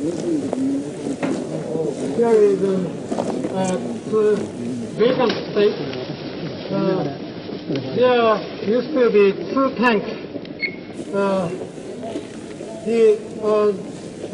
Here is vacant state. There used to be two tanks.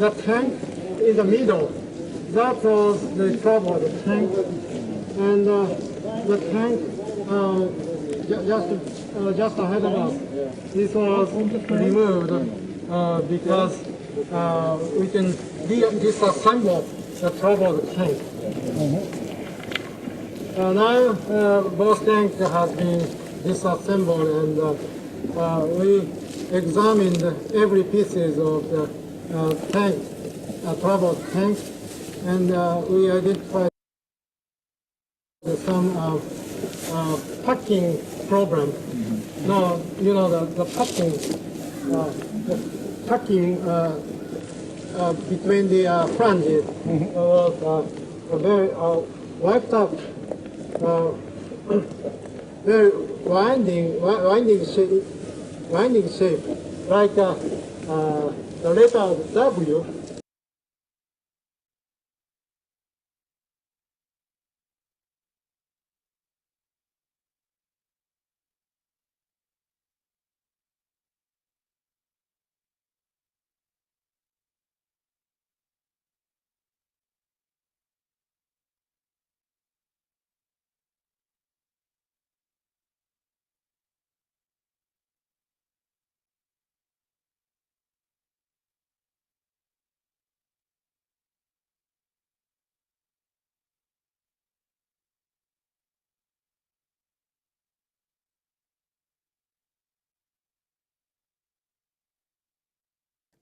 The tank in the middle, that was the troubled tank, and the tank just ahead of us. This was removed because we can disassemble the troubled tank. Now both tanks have been disassembled, and we examined every pieces of the tank, troubled tank, and we identified some packing problem. No, you know the packing between the flanges was very wiped up, very winding shape, like the letter W.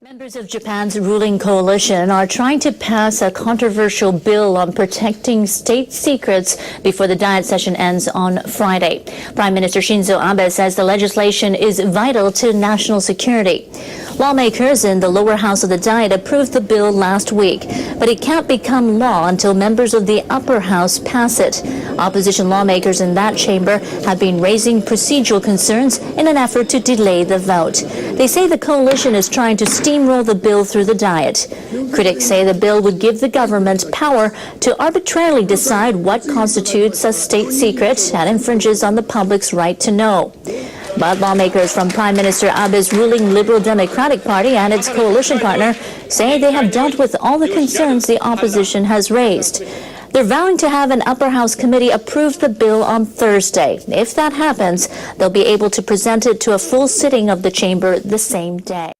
Members of Japan's ruling coalition are trying to pass a controversial bill on protecting state secrets before the Diet session ends on Friday. Prime Minister Shinzo Abe says the legislation is vital to national security. Lawmakers in the lower house of the Diet approved the bill last week, but it can't become law until members of the upper house pass it. Opposition lawmakers in that chamber have been raising procedural concerns in an effort to delay the vote. They say the coalition is trying to steamroll the bill through the Diet. Critics say the bill would give the government power to arbitrarily decide what constitutes a state secret and infringes on the public's right to know. But lawmakers from Prime Minister Abe's ruling Liberal Democratic Party and its coalition partner say they have dealt with all the concerns the opposition has raised. They're vowing to have an upper house committee approve the bill on Thursday. If that happens, they'll be able to present it to a full sitting of the chamber the same day.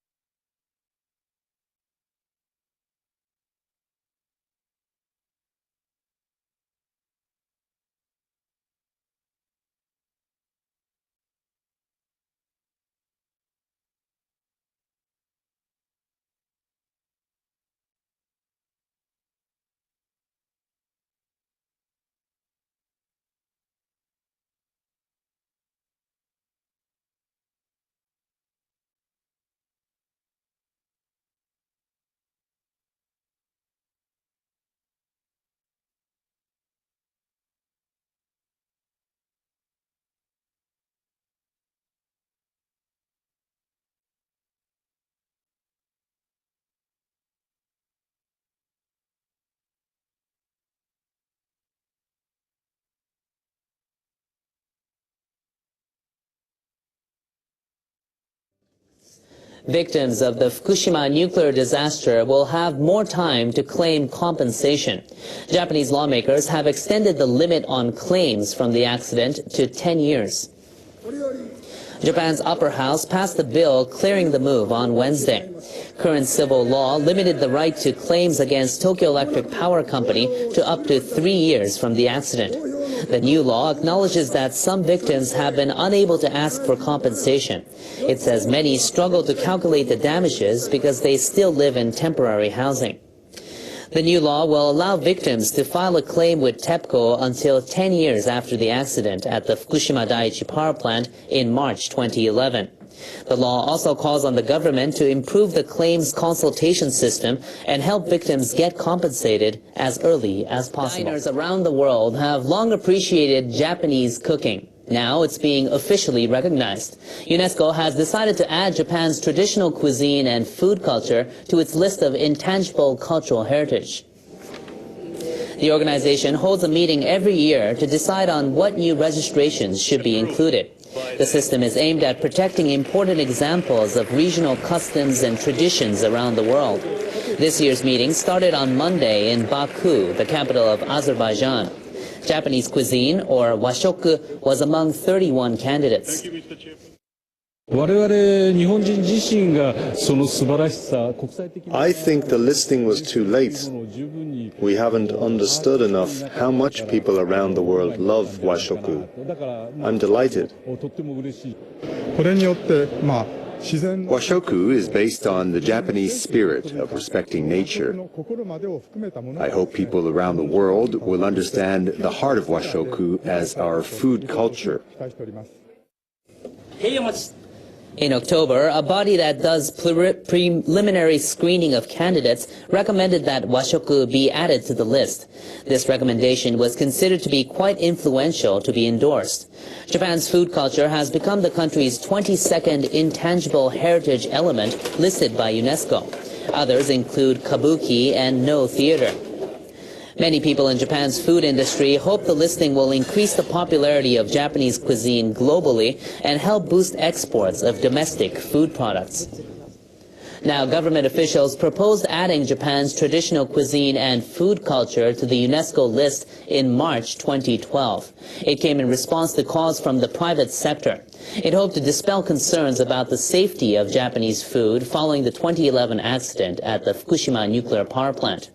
Victims of the Fukushima nuclear disaster will have more time to claim compensation. Japanese lawmakers have extended the limit on claims from the accident to 10 years. Japan's upper house passed the bill clearing the move on Wednesday. Current civil law limited the right to claims against Tokyo Electric Power Company to up to 3 years from the accident. The new law acknowledges that some victims have been unable to ask for compensation. It says many struggle to calculate the damages because they still live in temporary housing. The new law will allow victims to file a claim with TEPCO until 10 years after the accident at the Fukushima Daiichi power plant in March 2011. The law also calls on the government to improve the claims consultation system and help victims get compensated as early as possible. Diners around the world have long appreciated Japanese cooking. Now it's being officially recognized. UNESCO has decided to add Japan's traditional cuisine and food culture to its list of intangible cultural heritage. The organization holds a meeting every year to decide on what new registrations should be included. The system is aimed at protecting important examples of regional customs and traditions around the world. This year's meeting started on Monday in Baku, the capital of Azerbaijan. Japanese cuisine, or washoku, was among 31 candidates. I think the listing was too late. We haven't understood enough how much people around the world love washoku. I'm delighted. Washoku is based on the Japanese spirit of respecting nature. I hope people around the world will understand the heart of washoku as our food culture. In October, a body that does preliminary screening of candidates recommended that washoku be added to the list. This recommendation was considered to be quite influential to be endorsed. Japan's food culture has become the country's 22nd intangible heritage element listed by UNESCO. Others include kabuki and no theater. Many people in Japan's food industry hope the listing will increase the popularity of Japanese cuisine globally and help boost exports of domestic food products. Now, government officials proposed adding Japan's traditional cuisine and food culture to the UNESCO list in March 2012. It came in response to calls from the private sector. It hoped to dispel concerns about the safety of Japanese food following the 2011 accident at the Fukushima nuclear power plant.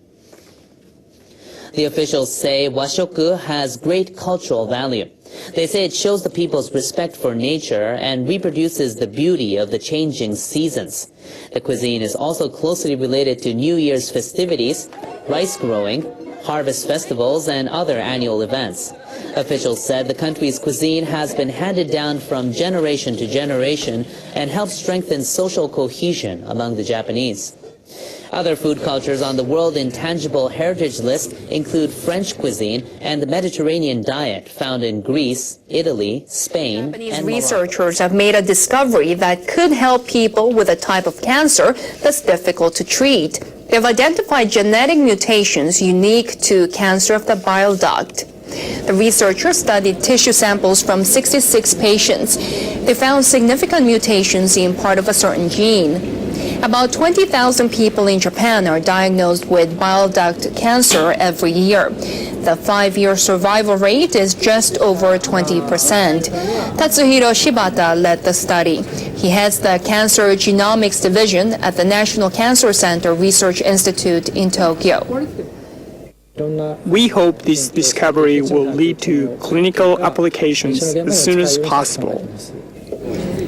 The officials say washoku has great cultural value. They say it shows the people's respect for nature and reproduces the beauty of the changing seasons. The cuisine is also closely related to New Year's festivities, rice growing, harvest festivals, and other annual events. Officials said the country's cuisine has been handed down from generation to generation and helps strengthen social cohesion among the Japanese. Other food cultures on the World Intangible Heritage List include French cuisine and the Mediterranean diet found in Greece, Italy, Spain, Japanese and researchers have made a discovery that could help people with a type of cancer that's difficult to treat. They've identified genetic mutations unique to cancer of the bile duct. The researchers studied tissue samples from 66 patients. They found significant mutations in part of a certain gene. About 20,000 people in Japan are diagnosed with bile duct cancer every year. The 5-year survival rate is just over 20%. Tatsuhiro Shibata led the study. He heads the Cancer Genomics Division at the National Cancer Center Research Institute in Tokyo. We hope this discovery will lead to clinical applications as soon as possible.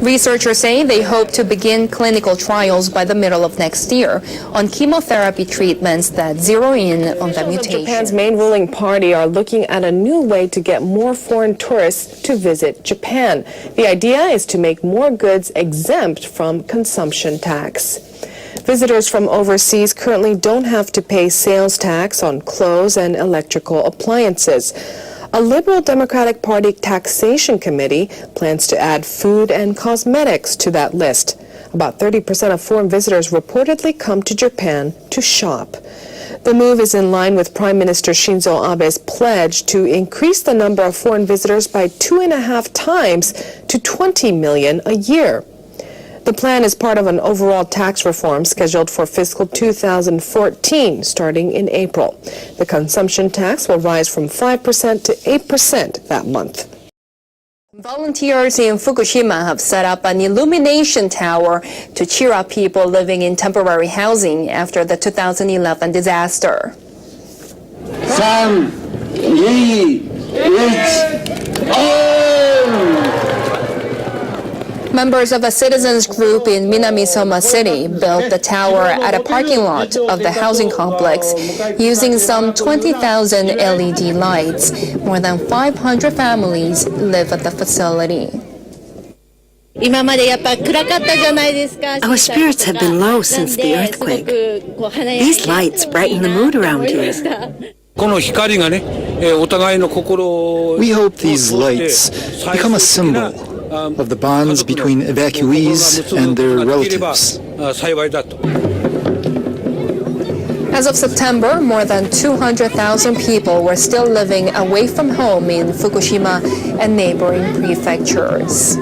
Researchers say they hope to begin clinical trials by the middle of next year on chemotherapy treatments that zero in on the mutation. Japan's main ruling party are looking at a new way to get more foreign tourists to visit Japan. The idea is to make more goods exempt from consumption tax. Visitors from overseas currently don't have to pay sales tax on clothes and electrical appliances. A Liberal Democratic Party taxation committee plans to add food and cosmetics to that list. About 30% of foreign visitors reportedly come to Japan to shop. The move is in line with Prime Minister Shinzo Abe's pledge to increase the number of foreign visitors by 2.5 times to 20 million a year. The plan is part of an overall tax reform scheduled for fiscal 2014, starting in April. The consumption tax will rise from 5% to 8% that month. Volunteers in Fukushima have set up an illumination tower to cheer up people living in temporary housing after the 2011 disaster. 3, 2, 1, Members of a citizens group in Minamisoma City built the tower at a parking lot of the housing complex using some 20,000 LED lights. More than 500 families live at the facility. Our spirits have been low since the earthquake. These lights brighten the mood around here. We hope these lights become a symbol of the bonds between evacuees and their relatives. As of September, more than 200,000 people were still living away from home in Fukushima and neighboring prefectures.